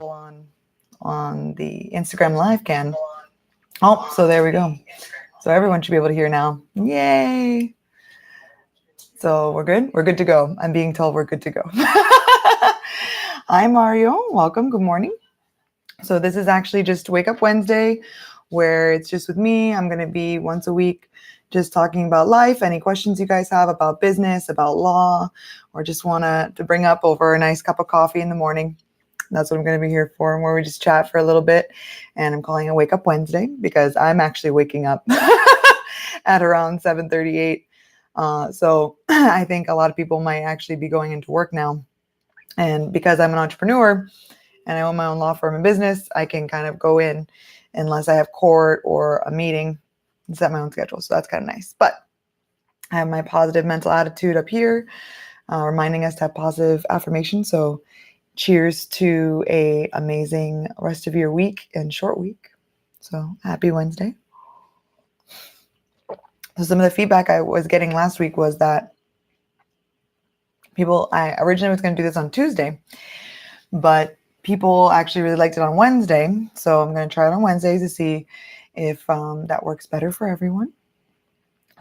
on the Instagram live can. Oh, so there we go. So everyone should be able to hear now. Yay! So we're good? We're good to go. I'm being told we're good to go. Hi, Mario. Welcome. Good morning. So this is actually just Wake Up Wednesday, where it's just with me. I'm going to be once a week just talking about life, any questions you guys have about business, about law, or just want to bring up over a nice cup of coffee in the morning. That's what I'm going to be here for, and where we just chat for a little bit. And I'm calling it Wake Up Wednesday because I'm actually waking up at around 7:38. So I think a lot of people might actually be going into work now. And because I'm an entrepreneur and I own my own law firm and business, I can kind of go in unless I have court or a meeting and set my own schedule. So that's kind of nice. But I have my positive mental attitude up here, reminding us to have positive affirmation. So cheers to a amazing rest of your week and short week. So happy Wednesday. So some of the feedback I was getting last week was that I originally was going to do this on Tuesday, but people actually really liked it on Wednesday. So I'm going to try it on Wednesdays to see if that works better for everyone.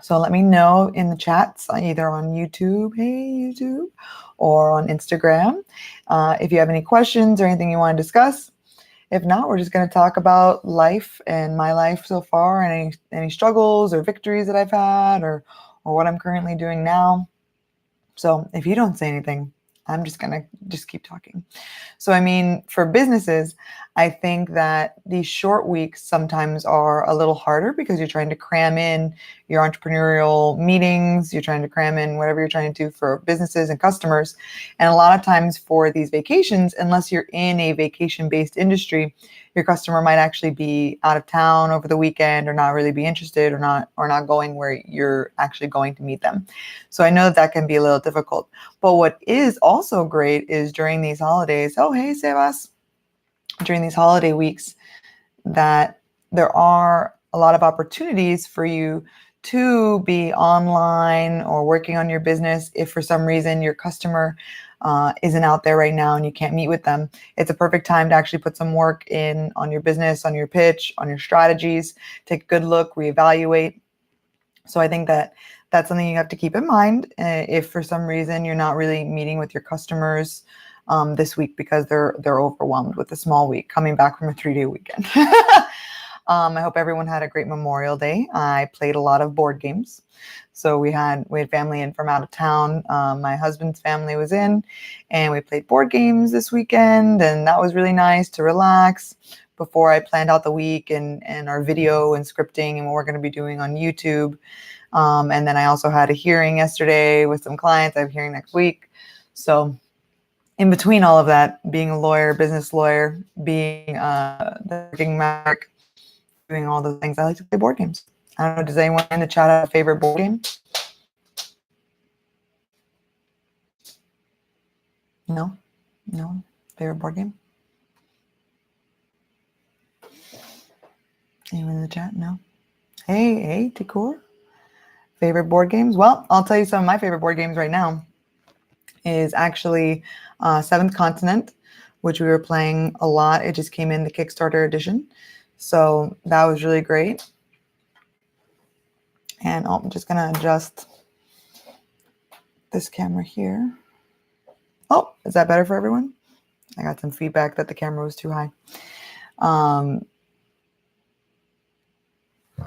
So let me know in the chats, either on YouTube, hey YouTube, or on Instagram, if you have any questions or anything you want to discuss. If not, we're just going to talk about life and my life so far, and any struggles or victories that I've had, or what I'm currently doing now. So if you don't say anything, I'm just going to just keep talking. So, I mean, for businesses, I think that these short weeks sometimes are a little harder because you're trying to cram in your entrepreneurial meetings, you're trying to cram in whatever you're trying to do for businesses and customers. And a lot of times for these vacations, unless you're in a vacation-based industry, your customer might actually be out of town over the weekend or not really be interested or not going where you're actually going to meet them. So I know that can be a little difficult. But what is also great is during these holidays, oh, hey, Sebas, during these holiday weeks, that there are a lot of opportunities for you to be online or working on your business. If for some reason your customer isn't out there right now and you can't meet with them, it's a perfect time to actually put some work in on your business, on your pitch, on your strategies, take a good look, reevaluate. So I think that that's something you have to keep in mind if for some reason you're not really meeting with your customers this week because they're overwhelmed with a small week coming back from a 3-day weekend. I hope everyone had a great Memorial Day. I played a lot of board games. So we had family in from out of town. My husband's family was in, and we played board games this weekend, and that was really nice to relax before I planned out the week and our video and scripting and what we're going to be doing on YouTube. And then I also had a hearing yesterday with some clients. I have a hearing next week. So in between all of that, being a lawyer, business lawyer, being the Networking Maverick, doing all those things, I like to play board games. I don't know, does anyone in the chat have a favorite board game? No? Favorite board game? Anyone in the chat? No? Hey, Tikur. Favorite board games? Well, I'll tell you some of my favorite board games right now is actually Seventh Continent, which we were playing a lot. It just came in the Kickstarter edition. So that was really great. And I'm just going to adjust this camera here. Oh, is that better for everyone? I got some feedback that the camera was too high.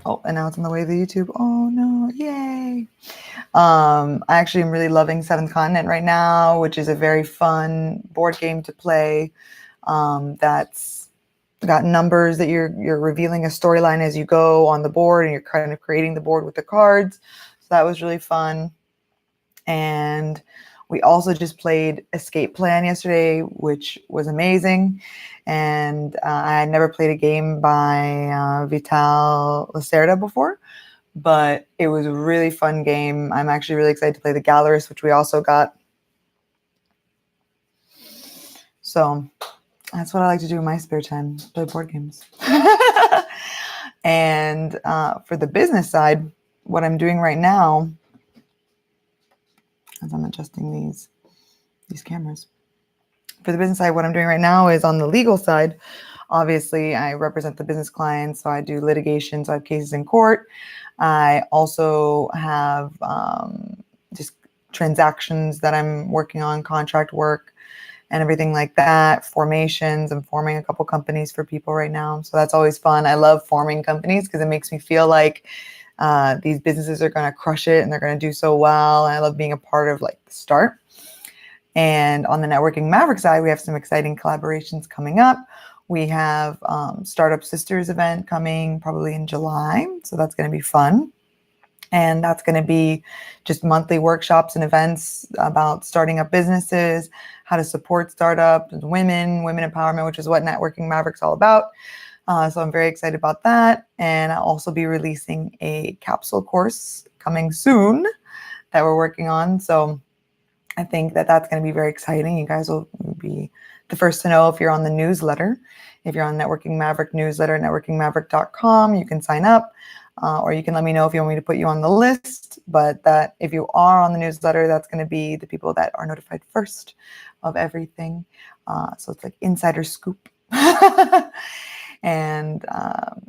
Oh, and now it's on the way to YouTube. Oh no, yay. I actually am really loving Seventh Continent right now, which is a very fun board game to play. That's got numbers that you're revealing a storyline as you go on the board, and you're kind of creating the board with the cards. So that was really fun. And we also just played Escape Plan yesterday, which was amazing. And I had never played a game by Vital Lacerda before, but it was a really fun game. I'm actually really excited to play the Gallerist, which we also got. So that's what I like to do in my spare time, play board games. And for the business side, what I'm doing right now, as I'm adjusting these cameras, For the business side, what I'm doing right now is on the legal side. Obviously, I represent the business clients, so I do litigation, so I have cases in court. I also have just transactions that I'm working on, contract work and everything like that, formations. I'm forming a couple companies for people right now. So that's always fun. I love forming companies because it makes me feel like these businesses are going to crush it and they're going to do so well. And I love being a part of like the start. And on the Networking Maverick side, we have some exciting collaborations coming up. We have Startup Sisters event coming probably in July. So that's going to be fun. And that's going to be just monthly workshops and events about starting up businesses, how to support startups, women empowerment, which is what Networking Maverick's all about. So I'm very excited about that. And I'll also be releasing a capsule course coming soon that we're working on. So I think that that's going to be very exciting. You guys will be the first to know if you're on the newsletter. If you're on Networking Maverick newsletter, networkingmaverick.com, you can sign up. Or you can let me know if you want me to put you on the list. But that if you are on the newsletter, that's going to be the people that are notified first of everything. So it's like insider scoop. And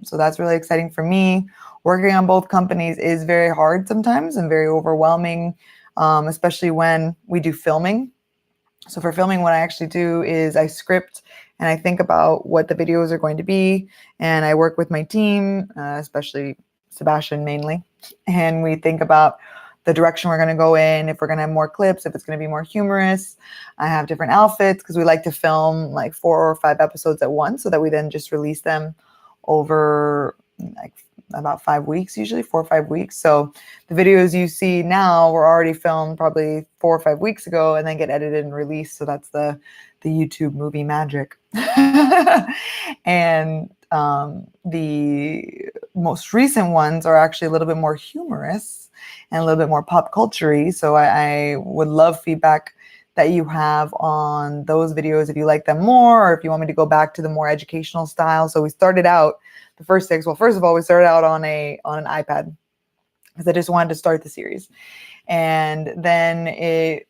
so that's really exciting for me. Working on both companies is very hard sometimes and very overwhelming, especially when we do filming. So for filming, what I actually do is I script and I think about what the videos are going to be. And I work with my team, especially Sebastian mainly. And we think about the direction we're going to go in, if we're going to have more clips, if it's going to be more humorous. I have different outfits because we like to film like 4 or 5 episodes at once so that we then just release them over like about 5 weeks, usually 4 or 5 weeks. So the videos you see now were already filmed probably 4 or 5 weeks ago and then get edited and released. So that's the YouTube movie magic. And the most recent ones are actually a little bit more humorous and a little bit more pop culture-y. So I would love feedback that you have on those videos if you like them more, or if you want me to go back to the more educational style. So we started out the first 6. Well, first of all, we started out on an iPad because I just wanted to start the series. And then it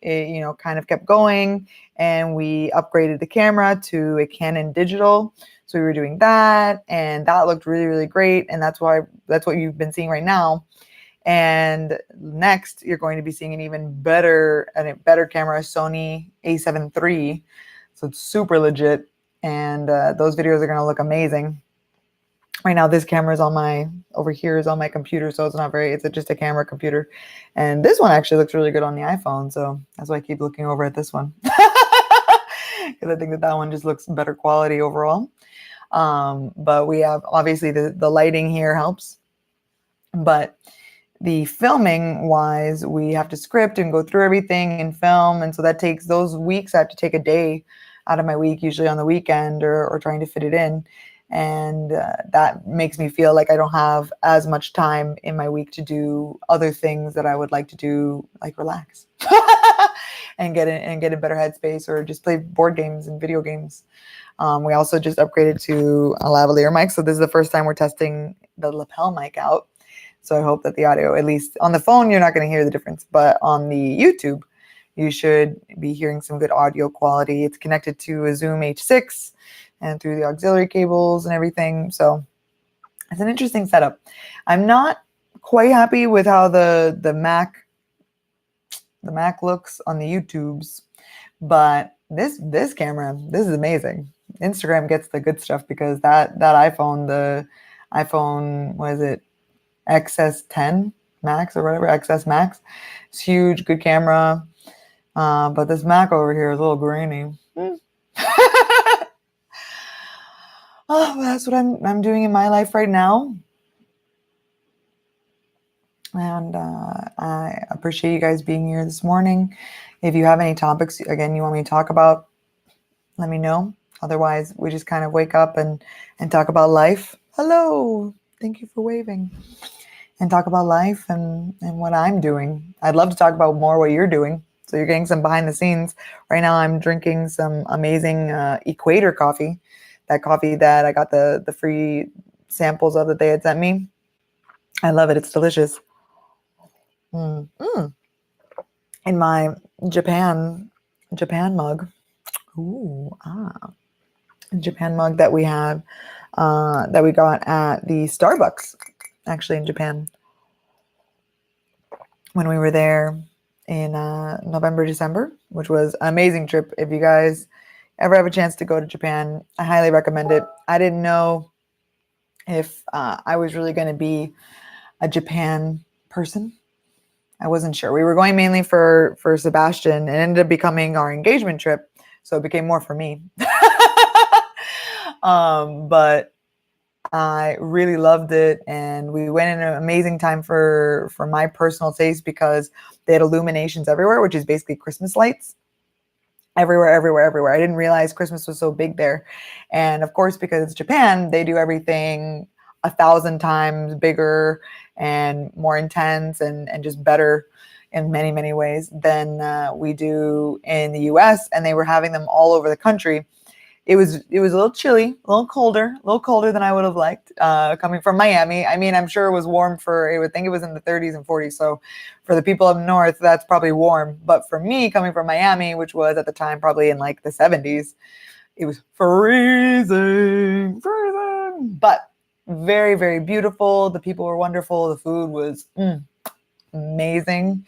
kind of kept going, and we upgraded the camera to a Canon digital. So we were doing that, and that looked really, really great. And that's what you've been seeing right now. And next, you're going to be seeing an better camera, Sony A7 III. So it's super legit, and those videos are going to look amazing. Right now, this camera is over here is on my computer, so it's just a camera computer. And this one actually looks really good on the iPhone, so that's why I keep looking over at this one. Because I think that one just looks better quality overall. But we have, obviously, the lighting here helps. But the filming wise, we have to script and go through everything and film. And so that takes those weeks. I have to take a day out of my week, usually on the weekend or trying to fit it in. And that makes me feel like I don't have as much time in my week to do other things that I would like to do, like relax and get a better headspace, or just play board games and video games. We also just upgraded to a lavalier mic. So this is the first time we're testing the lapel mic out. So I hope that the audio, at least on the phone, you're not going to hear the difference, but on the YouTube, you should be hearing some good audio quality. It's connected to a Zoom H6 and through the auxiliary cables and everything. So it's an interesting setup. I'm not quite happy with how the Mac looks on the YouTubes, but this camera, this is amazing. Instagram gets the good stuff because that iPhone, the iPhone, what is it? XS10 Max or whatever, XS Max. It's huge, good camera. But this Mac over here is a little grainy. Oh, that's what I'm doing in my life right now. And I appreciate you guys being here this morning. If you have any topics, again, you want me to talk about, let me know. Otherwise, we just kind of wake up and talk about life. Hello. Thank you for waving. And talk about life and what I'm doing. I'd love to talk about more what you're doing. So you're getting some behind the scenes. Right now I'm drinking some amazing Equator coffee. That coffee that I got the free samples of that they had sent me. I love it. It's delicious. In my Japan mug. Ooh, Japan mug that we have, that we got at the Starbucks, actually in Japan, when we were there in November, December, which was an amazing trip. If you guys ever have a chance to go to Japan, I highly recommend it. I didn't know if I was really going to be a Japan person. I wasn't sure. We were going mainly for Sebastian, and it ended up becoming our engagement trip, so it became more for me. But I really loved it, and we went in an amazing time for my personal taste, because they had illuminations everywhere, which is basically Christmas lights everywhere, everywhere, everywhere. I didn't realize Christmas was so big there. And of course, because it's Japan, they do everything 1,000 times bigger and more intense, and just better in many, many ways than we do in the US. And they were having them all over the country. It was a little chilly, a little colder than I would have liked, coming from Miami. I mean, I'm sure it was warm I would think it was in the 30s and 40s. So for the people up north, that's probably warm. But for me, coming from Miami, which was at the time probably in like the 70s, it was freezing. But very, very beautiful. The people were wonderful. The food was amazing.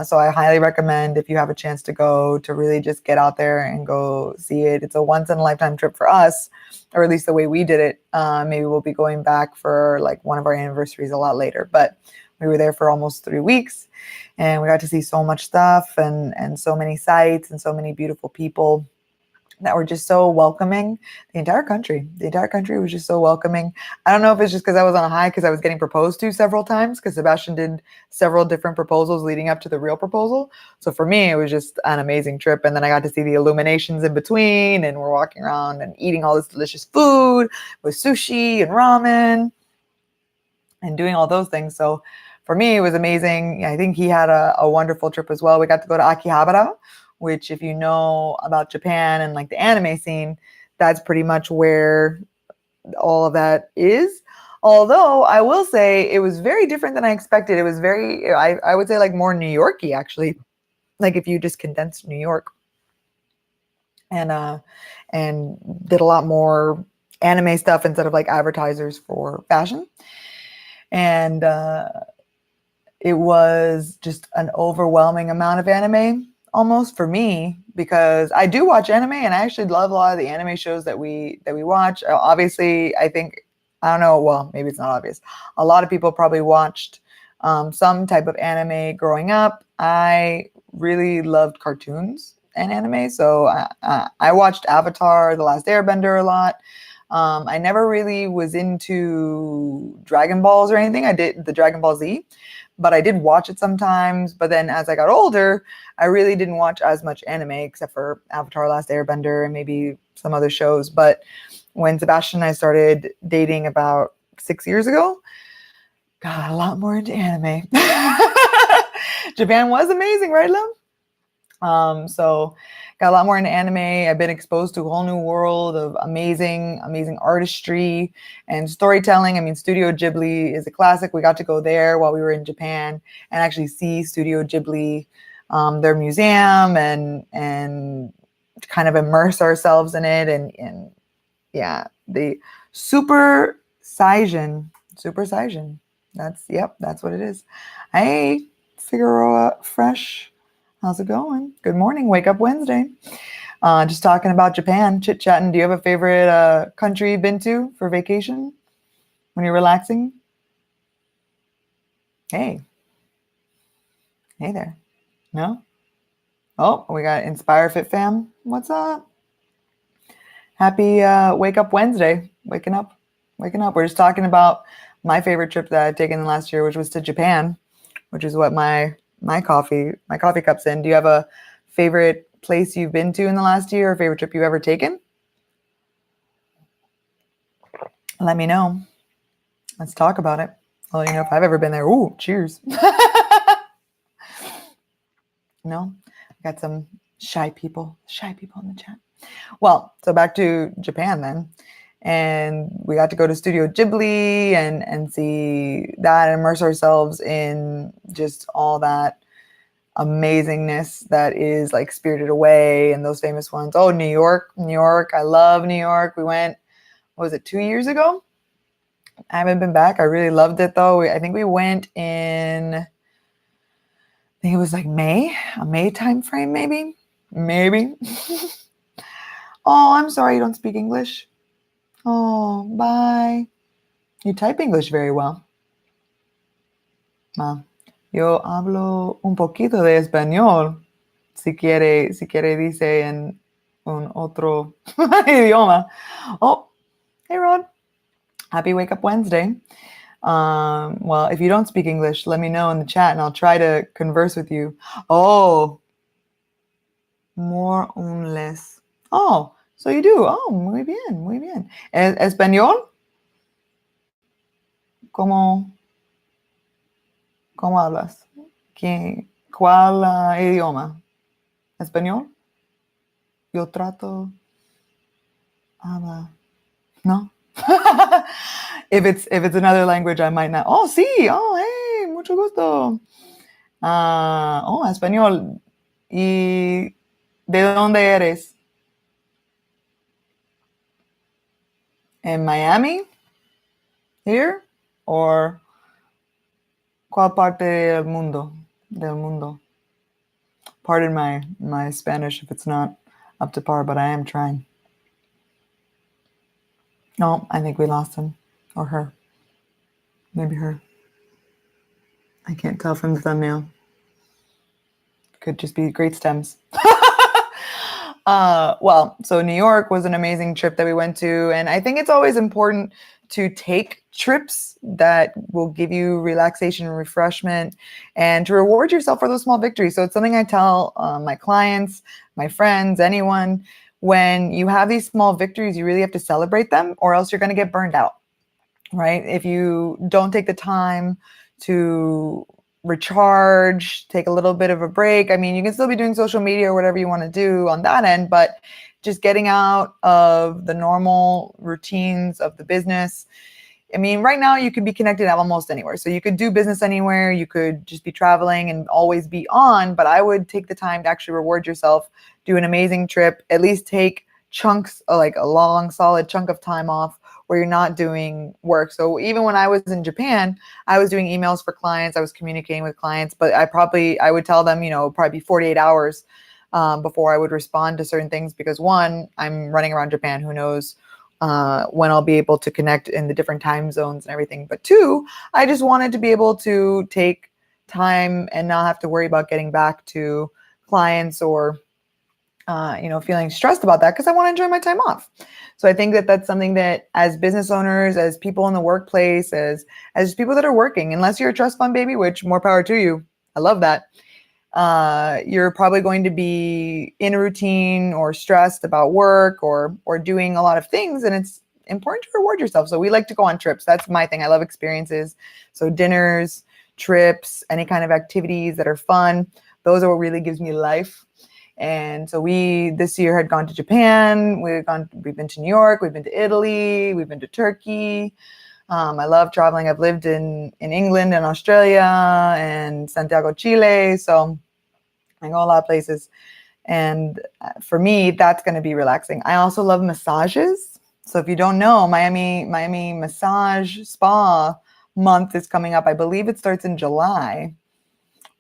So I highly recommend, if you have a chance to go, to really just get out there and go see it. It's a once in a lifetime trip for us, or at least the way we did it. Maybe we'll be going back for like one of our anniversaries a lot later, but we were there for almost 3 weeks, and we got to see so much stuff, and so many sights, and so many beautiful people that were just so welcoming. The entire country was just so welcoming. I don't know if it's just because I was on a high, because I was getting proposed to several times, because Sebastian did several different proposals leading up to the real proposal. So for me, it was just an amazing trip. And then I got to see the illuminations in between, and we're walking around and eating all this delicious food with sushi and ramen and doing all those things. So for me, it was amazing. I think he had a wonderful trip as well. We got to go to Akihabara, which, if you know about Japan and like the anime scene, that's pretty much where all of that is. Although I will say it was very different than I expected. It was very, I would say, like more New York-y, actually. Like if you just condensed New York, and did a lot more anime stuff instead of like advertisers for fashion. And it was just an overwhelming amount of anime, almost, for me, because I do watch anime, and I actually love a lot of the anime shows that we watch. Obviously, I think, I don't know, well, maybe it's not obvious. A lot of people probably watched some type of anime growing up. I really loved cartoons and anime, so I watched Avatar: The Last Airbender a lot. I never really was into Dragon Balls or anything. I did the Dragon Ball Z, but I did watch it sometimes. But then as I got older, I really didn't watch as much anime, except for Avatar: Last Airbender and maybe some other shows. But when Sebastian and I started dating about 6 years ago, got a lot more into anime. Japan was amazing, right, love? So got a lot more into anime. I've been exposed to a whole new world of amazing, amazing artistry and storytelling. I mean, Studio Ghibli is a classic. We got to go there while we were in Japan and actually see Studio Ghibli, their museum, and kind of immerse ourselves in it. And yeah, the Super Saiyan. That's what it is. Hey, Figueroa Fresh. How's it going? Good morning. Wake Up Wednesday. Just talking about Japan, chit-chatting. Do you have a favorite country you've been to for vacation when you're relaxing? Hey. Hey there. No? Oh, we got Inspire Fit Fam. What's up? Happy Wake Up Wednesday. Waking up. We're just talking about my favorite trip that I've taken last year, which was to Japan, which is what my coffee cup's in. Do you have a favorite place you've been to in the last year, or favorite trip you've ever taken? Let me know. Let's talk about it. I'll let you know if I've ever been there. Ooh, cheers. No, I got some shy people in the chat. Well, so back to Japan then. And we got to go to Studio Ghibli and see that, and immerse ourselves in just all that amazingness that is like Spirited Away and those famous ones. Oh, New York. I love New York. We went, what was it, 2 years ago? I haven't been back. I really loved it though. I think we went in, I think it was like a May time frame, maybe. Oh, I'm sorry you don't speak English. Oh, bye. You type English very well. Yo hablo un poquito de español. Si quiere dice en un otro idioma. Oh, hey Rod. Happy Wake Up Wednesday. Well, if you don't speak English, let me know in the chat and I'll try to converse with you. Oh, more un less. Oh, so you do. Oh, muy bien. ¿Español? ¿Cómo hablas? ¿Cuál idioma? ¿Español? Yo trato. Habla. No. If it's another language, I might not. Oh, sí. Oh, hey, mucho gusto. Oh, español. ¿Y de dónde eres? In Miami? Here? Or ¿cuál parte del mundo? Pardon my Spanish if it's not up to par, but I am trying. No, I think we lost him or her. Maybe her. I can't tell from the thumbnail. Could just be great stems. Well, so New York was an amazing trip that we went to. And I think it's always important to take trips that will give you relaxation and refreshment and to reward yourself for those small victories. So it's something I tell my clients, my friends, anyone, when you have these small victories, you really have to celebrate them or else you're going to get burned out, right? If you don't take the time to recharge, take a little bit of a break. I mean, you can still be doing social media or whatever you want to do on that end, but just getting out of the normal routines of the business. I mean, right now you can be connected almost anywhere. So you could do business anywhere. You could just be traveling and always be on, but I would take the time to actually reward yourself, do an amazing trip, at least take chunks, like a long, solid chunk of time off where you're not doing work. So even when I was in Japan, I was doing emails for clients. I was communicating with clients, but I would tell them, probably 48 hours before I would respond to certain things because one, I'm running around Japan. Who knows when I'll be able to connect in the different time zones and everything. But two, I just wanted to be able to take time and not have to worry about getting back to clients or feeling stressed about that because I want to enjoy my time off. So I think that that's something that as business owners, as people in the workplace, as people that are working, unless you're a trust fund baby, which more power to you. I love that. You're probably going to be in a routine or stressed about work or doing a lot of things. And it's important to reward yourself. So we like to go on trips. That's my thing. I love experiences. So dinners, trips, any kind of activities that are fun. Those are what really gives me life. And so we this year had gone to Japan. We've been to New York. We've been to Italy. We've been to Turkey. I love traveling. I've lived in England and Australia and Santiago, Chile. So I go a lot of places. And for me, that's going to be relaxing. I also love massages. So if you don't know, Miami Massage Spa month is coming up. I believe it starts in July.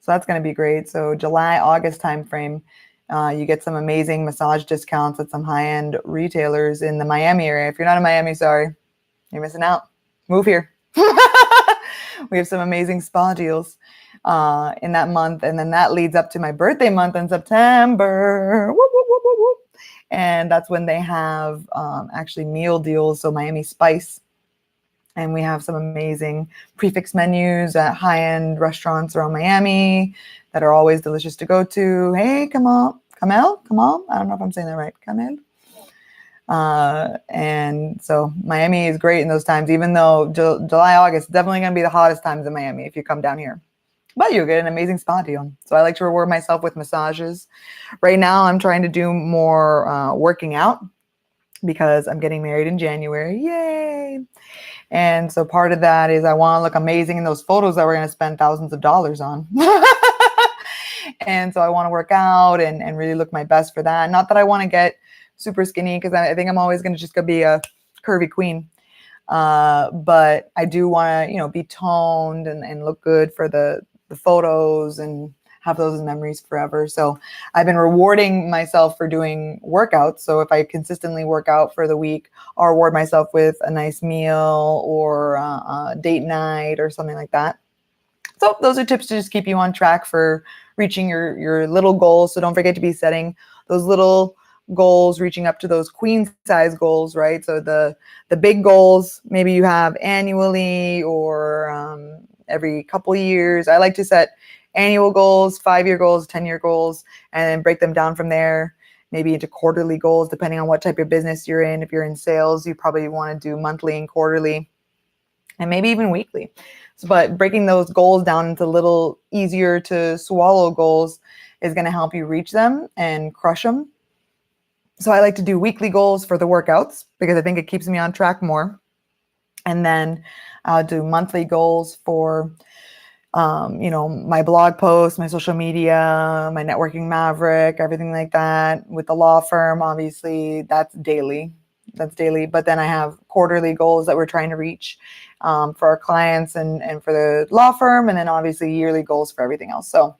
So that's going to be great. So July, August timeframe. You get some amazing massage discounts at some high-end retailers in the Miami area. If you're not in Miami, sorry, you're missing out. Move here. We have some amazing spa deals in that month. And then that leads up to my birthday month in September. Whoop, whoop, whoop, whoop, whoop. And that's when they have actually meal deals. So Miami Spice. And we have some amazing prefix menus at high-end restaurants around Miami that are always delicious to go to. Hey, Kamel. I don't know if I'm saying that right. Kamel. And so Miami is great in those times, even though July, August, definitely going to be the hottest times in Miami if you come down here. But you'll get an amazing spa deal. So I like to reward myself with massages. Right now, I'm trying to do more working out because I'm getting married in January. Yay! And so part of that is I want to look amazing in those photos that we're going to spend thousands of dollars on. And so I want to work out and really look my best for that. Not that I want to get super skinny, because I think I'm always going to just be a curvy queen. But I do want to, be toned and look good for the photos and have those memories forever. So I've been rewarding myself for doing workouts. So if I consistently work out for the week, I'll reward myself with a nice meal or a date night or something like that. So those are tips to just keep you on track for reaching your little goals. So don't forget to be setting those little goals, reaching up to those queen size goals, right? So the big goals, maybe you have annually or every couple of years. I like to set annual goals, 5-year goals, 10-year goals, and then break them down from there, maybe into quarterly goals, depending on what type of business you're in. If you're in sales, you probably want to do monthly and quarterly, and maybe even weekly. But breaking those goals down into little easier to swallow goals is going to help you reach them and crush them. So I like to do weekly goals for the workouts because I think it keeps me on track more. And then I'll do monthly goals for, my blog posts, my social media, my Networking Maverick, everything like that. With the law firm, obviously, that's daily. But then I have quarterly goals that we're trying to reach for our clients and for the law firm, and then obviously yearly goals for everything else. So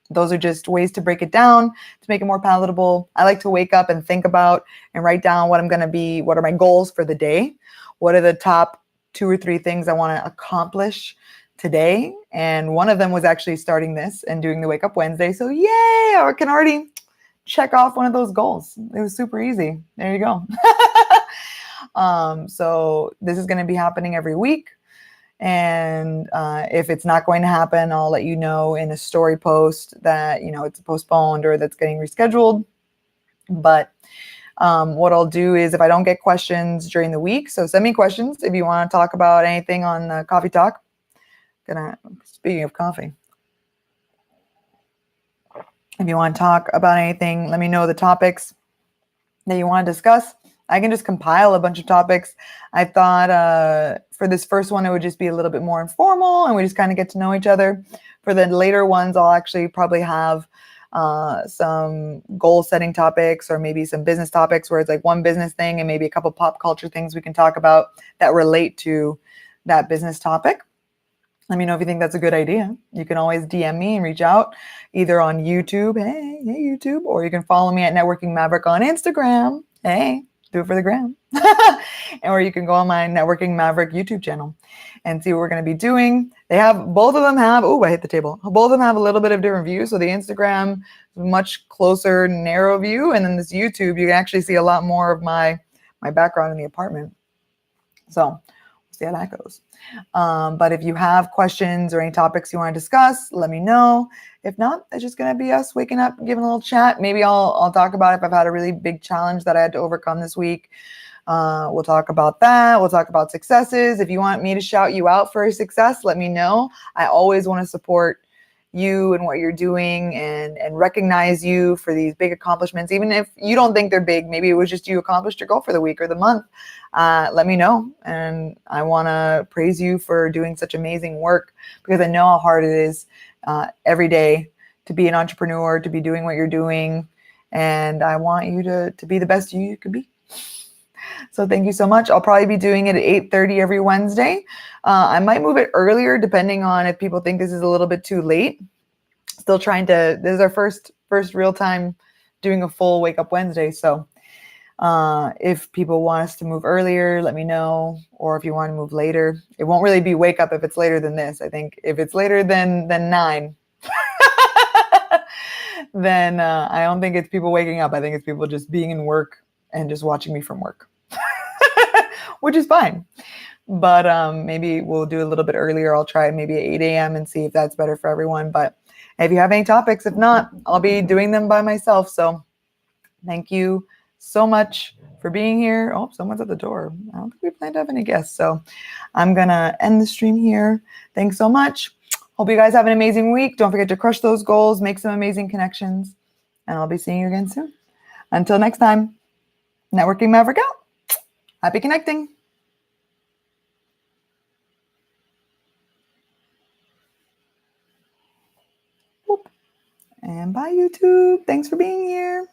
those are just ways to break it down to make it more palatable. I like to wake up and think about and write down what are my goals for the day? What are the top 2 or 3 things I want to accomplish today? And one of them was actually starting this and doing the Wake Up Wednesday. So yay, I can already check off one of those goals. It was super easy. There you go. So this is going to be happening every week. And if it's not going to happen, I'll let you know in a story post that, it's postponed or that's getting rescheduled. But what I'll do is, if I don't get questions during the week, so send me questions if you want to talk about anything on the Coffee Talk. Speaking of coffee, if you want to talk about anything, let me know the topics that you want to discuss. I can just compile a bunch of topics. I thought for this first one, it would just be a little bit more informal and we just kind of get to know each other. For the later ones, I'll actually probably have some goal setting topics or maybe some business topics where it's like one business thing and maybe a couple pop culture things we can talk about that relate to that business topic. Let me know if you think that's a good idea. You can always DM me and reach out either on YouTube, hey YouTube, or you can follow me at Networking Maverick on Instagram. Hey, do it for the gram. Or you can go on my Networking Maverick YouTube channel and see what we're going to be doing. Both of them have, I hit the table. Both of them have a little bit of different views. So the Instagram, much closer, narrow view. And then this YouTube, you can actually see a lot more of my background in the apartment. So we'll see how that goes. But if you have questions or any topics you want to discuss, let me know. If not, it's just going to be us waking up and giving a little chat. Maybe I'll talk about if I've had a really big challenge that I had to overcome this week. We'll talk about that. We'll talk about successes. If you want me to shout you out for a success, let me know. I always want to support you and what you're doing and recognize you for these big accomplishments. Even if you don't think they're big, maybe it was just you accomplished your goal for the week or the month. Let me know. And I want to praise you for doing such amazing work because I know how hard it is every day to be an entrepreneur, to be doing what you're doing. And I want you to be the best you could be. So thank you so much. I'll probably be doing it at 8:30 every Wednesday. I might move it earlier depending on if people think this is a little bit too late. Still this is our first real time doing a full Wake Up Wednesday. So if people want us to move earlier, let me know. Or if you want to move later, it won't really be Wake Up if it's later than this. I think if it's later than 9, then I don't think it's people waking up. I think it's people just being in work and just watching me from work. Which is fine. But maybe we'll do a little bit earlier. I'll try maybe at 8 a.m. and see if that's better for everyone. But if you have any topics, if not, I'll be doing them by myself. So thank you so much for being here. Oh, someone's at the door. I don't think we plan to have any guests. So I'm going to end the stream here. Thanks so much. Hope you guys have an amazing week. Don't forget to crush those goals, make some amazing connections, and I'll be seeing you again soon. Until next time, Networking Maverick out. Happy connecting. Whoop. And bye, YouTube. Thanks for being here.